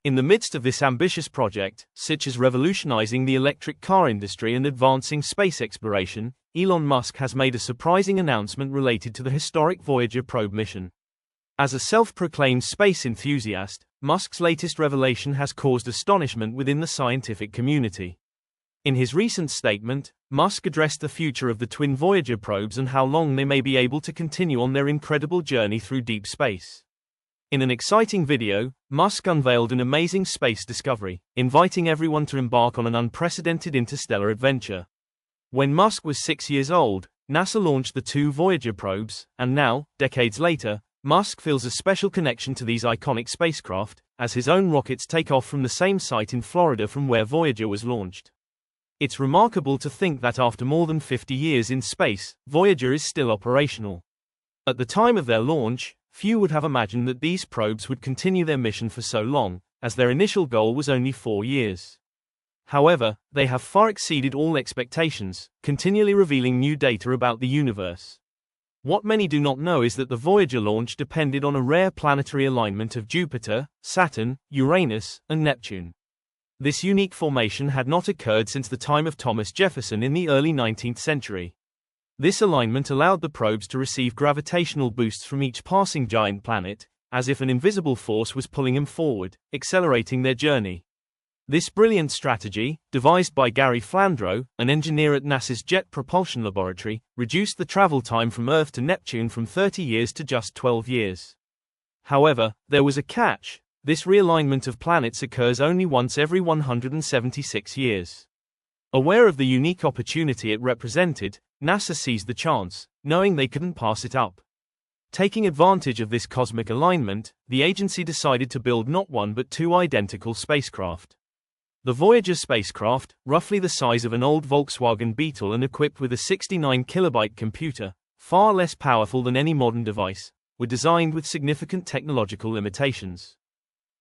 In the midst of this ambitious project, such as revolutionizing the electric car industry and advancing space exploration, Elon Musk has made a surprising announcement related to the historic Voyager probe mission. As a self-proclaimed space enthusiast, Musk's latest revelation has caused astonishment within the scientific community. In his recent statement, Musk addressed the future of the twin Voyager probes and how long they may be able to continue on their incredible journey through deep space. In an exciting video, Musk unveiled an amazing space discovery, inviting everyone to embark on an unprecedented interstellar adventure. When Musk was 6 years old, NASA launched the two Voyager probes, and now, decades later, Musk feels a special connection to these iconic spacecraft, as his own rockets take off from the same site in Florida from where Voyager was launched. It's remarkable to think that after more than 50 years in space, Voyager is still operational. At the time of their launch, few would have imagined that these probes would continue their mission for so long, as their initial goal was only 4 years. However, they have far exceeded all expectations, continually revealing new data about the universe. What many do not know is that the Voyager launch depended on a rare planetary alignment of Jupiter, Saturn, Uranus, and Neptune. This unique formation had not occurred since the time of Thomas Jefferson in the early 19th century. This alignment allowed the probes to receive gravitational boosts from each passing giant planet, as if an invisible force was pulling them forward, accelerating their journey. This brilliant strategy, devised by Gary Flandreau, an engineer at NASA's Jet Propulsion Laboratory, reduced the travel time from Earth to Neptune from 30 years to just 12 years. However, there was a catch: this realignment of planets occurs only once every 176 years. Aware of the unique opportunity it represented, NASA seized the chance, knowing they couldn't pass it up. Taking advantage of this cosmic alignment, the agency decided to build not one but two identical spacecraft. The Voyager spacecraft, roughly the size of an old Volkswagen Beetle and equipped with a 69-kilobyte computer, far less powerful than any modern device, were designed with significant technological limitations.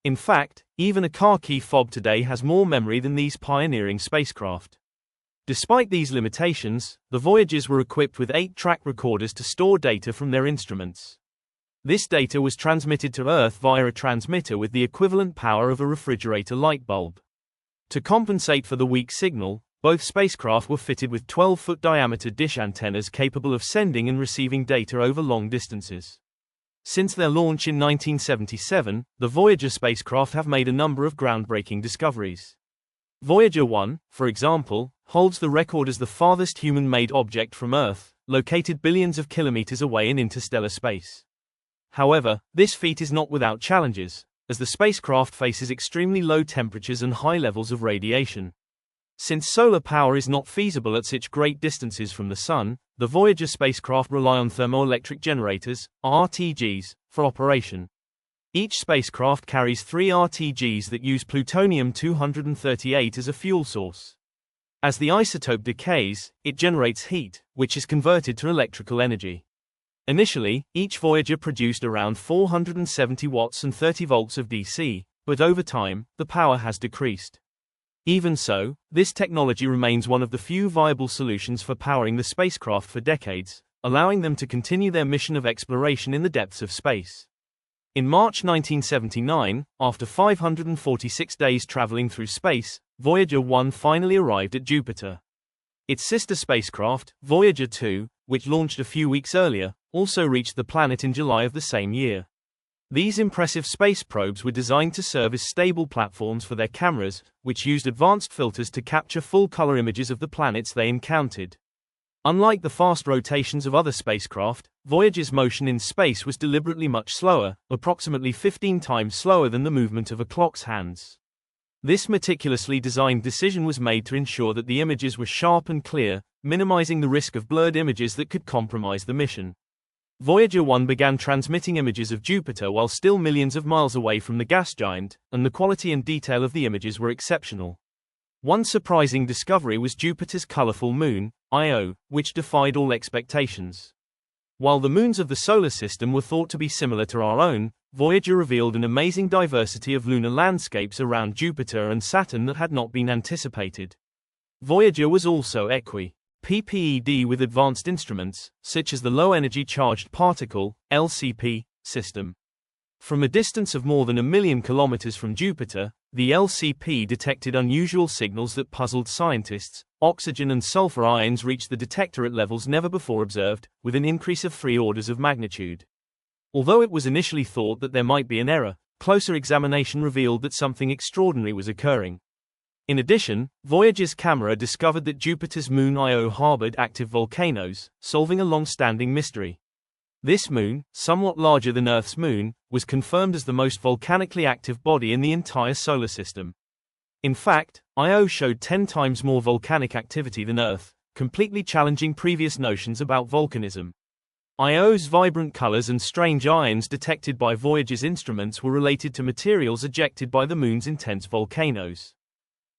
In fact, even a car key fob today has more memory than these pioneering spacecraft. Despite these limitations, the Voyagers were equipped with 8-track recorders to store data from their instruments. This data was transmitted to Earth via a transmitter with the equivalent power of a refrigerator light bulb. To compensate for the weak signal, both spacecraft were fitted with 12-foot diameter dish antennas capable of sending and receiving data over long distances. Since their launch in 1977, the Voyager spacecraft have made a number of groundbreaking discoveries. Voyager 1, for example, holds the record as the farthest human-made object from Earth, located billions of kilometers away in interstellar space. However, this feat is not without challenges, as the spacecraft faces extremely low temperatures and high levels of radiation. Since solar power is not feasible at such great distances from the Sun, the Voyager spacecraft rely on thermoelectric generators, RTGs, for operation. Each spacecraft carries 3 RTGs that use plutonium-238 as a fuel source. As the isotope decays, it generates heat, which is converted to electrical energy. Initially, each Voyager produced around 470 watts and 30 volts of DC, but over time, the power has decreased. Even so, this technology remains one of the few viable solutions for powering the spacecraft for decades, allowing them to continue their mission of exploration in the depths of space. In March 1979, after 546 days traveling through space, Voyager 1 finally arrived at Jupiter. Its sister spacecraft, Voyager 2, which launched a few weeks earlier, also reached the planet in July of the same year. These impressive space probes were designed to serve as stable platforms for their cameras, which used advanced filters to capture full-color images of the planets they encountered. Unlike the fast rotations of other spacecraft, Voyager's motion in space was deliberately much slower, approximately 15 times slower than the movement of a clock's hands. This meticulously designed decision was made to ensure that the images were sharp and clear, minimizing the risk of blurred images that could compromise the mission. Voyager 1 began transmitting images of Jupiter while still millions of miles away from the gas giant, and the quality and detail of the images were exceptional. One surprising discovery was Jupiter's colorful moon, Io, which defied all expectations. While the moons of the solar system were thought to be similar to our own, Voyager revealed an amazing diversity of lunar landscapes around Jupiter and Saturn that had not been anticipated. Voyager was also equi-PPED with advanced instruments, such as the Low Energy Charged Particle (LCP) system. From a distance of more than 1 million kilometers from Jupiter, the LCP detected unusual signals that puzzled scientists. Oxygen and sulfur ions reached the detector at levels never before observed, with an increase of 3 orders of magnitude. Although it was initially thought that there might be an error, closer examination revealed that something extraordinary was occurring. In addition, Voyager's camera discovered that Jupiter's moon Io harbored active volcanoes, solving a long-standing mystery. This moon, somewhat larger than Earth's moon, was confirmed as the most volcanically active body in the entire solar system. In fact, Io showed 10 times more volcanic activity than Earth, completely challenging previous notions about volcanism. Io's vibrant colors and strange ions detected by Voyager's instruments were related to materials ejected by the moon's intense volcanoes.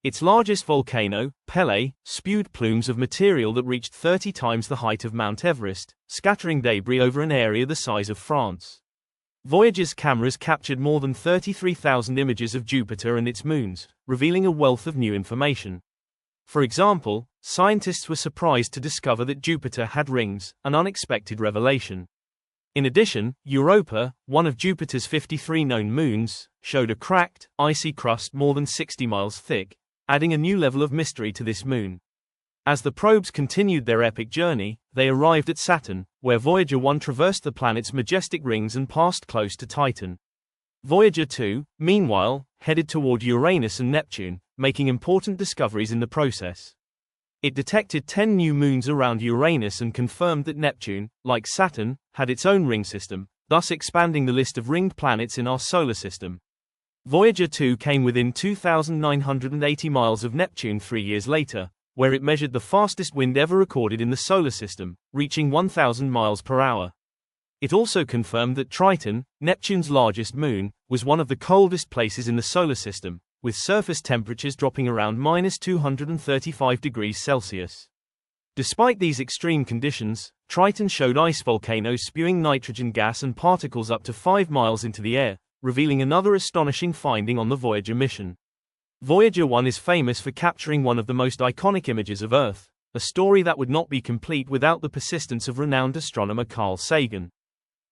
Its largest volcano, Pele, spewed plumes of material that reached 30 times the height of Mount Everest, scattering debris over an area the size of France. Voyager's cameras captured more than 33,000 images of Jupiter and its moons, revealing a wealth of new information. For example, scientists were surprised to discover that Jupiter had rings, an unexpected revelation. In addition, Europa, one of Jupiter's 53 known moons, showed a cracked, icy crust more than 60 miles thick, adding a new level of mystery to this moon. As the probes continued their epic journey, they arrived at Saturn, where Voyager 1 traversed the planet's majestic rings and passed close to Titan. Voyager 2, meanwhile, headed toward Uranus and Neptune, making important discoveries in the process. It detected 10 new moons around Uranus and confirmed that Neptune, like Saturn, had its own ring system, thus expanding the list of ringed planets in our solar system. Voyager 2 came within 2,980 miles of Neptune 3 years later, where it measured the fastest wind ever recorded in the solar system, reaching 1,000 miles per hour. It also confirmed that Triton, Neptune's largest moon, was one of the coldest places in the solar system, with surface temperatures dropping around -235 degrees Celsius. Despite these extreme conditions, Triton showed ice volcanoes spewing nitrogen gas and particles up to 5 miles into the air, revealing another astonishing finding on the Voyager mission. Voyager 1 is famous for capturing one of the most iconic images of Earth, a story that would not be complete without the persistence of renowned astronomer Carl Sagan.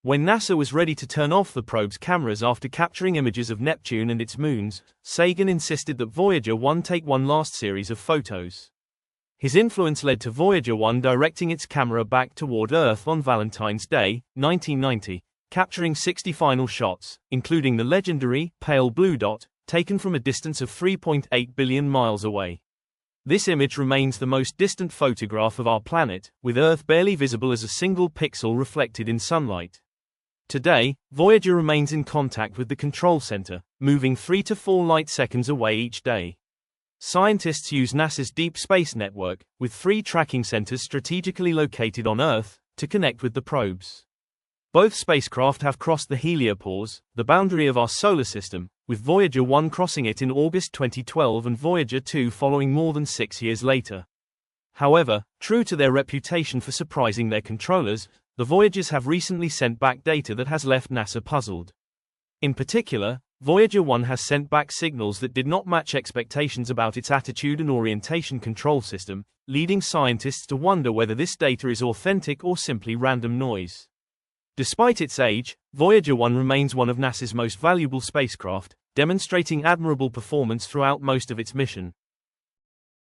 When NASA was ready to turn off the probe's cameras after capturing images of Neptune and its moons, Sagan insisted that Voyager 1 take one last series of photos. His influence led to Voyager 1 directing its camera back toward Earth on Valentine's Day, 1990, capturing 60 final shots, including the legendary pale blue dot, taken from a distance of 3.8 billion miles away. This image remains the most distant photograph of our planet, with Earth barely visible as a single pixel reflected in sunlight. Today, Voyager remains in contact with the control center, moving 3 to 4 light seconds away each day. Scientists use NASA's Deep Space Network, with 3 tracking centers strategically located on Earth, to connect with the probes. Both spacecraft have crossed the heliopause, the boundary of our solar system, with Voyager 1 crossing it in August 2012 and Voyager 2 following more than 6 years later. However, true to their reputation for surprising their controllers, the Voyagers have recently sent back data that has left NASA puzzled. In particular, Voyager 1 has sent back signals that did not match expectations about its attitude and orientation control system, leading scientists to wonder whether this data is authentic or simply random noise. Despite its age, Voyager 1 remains one of NASA's most valuable spacecraft, demonstrating admirable performance throughout most of its mission.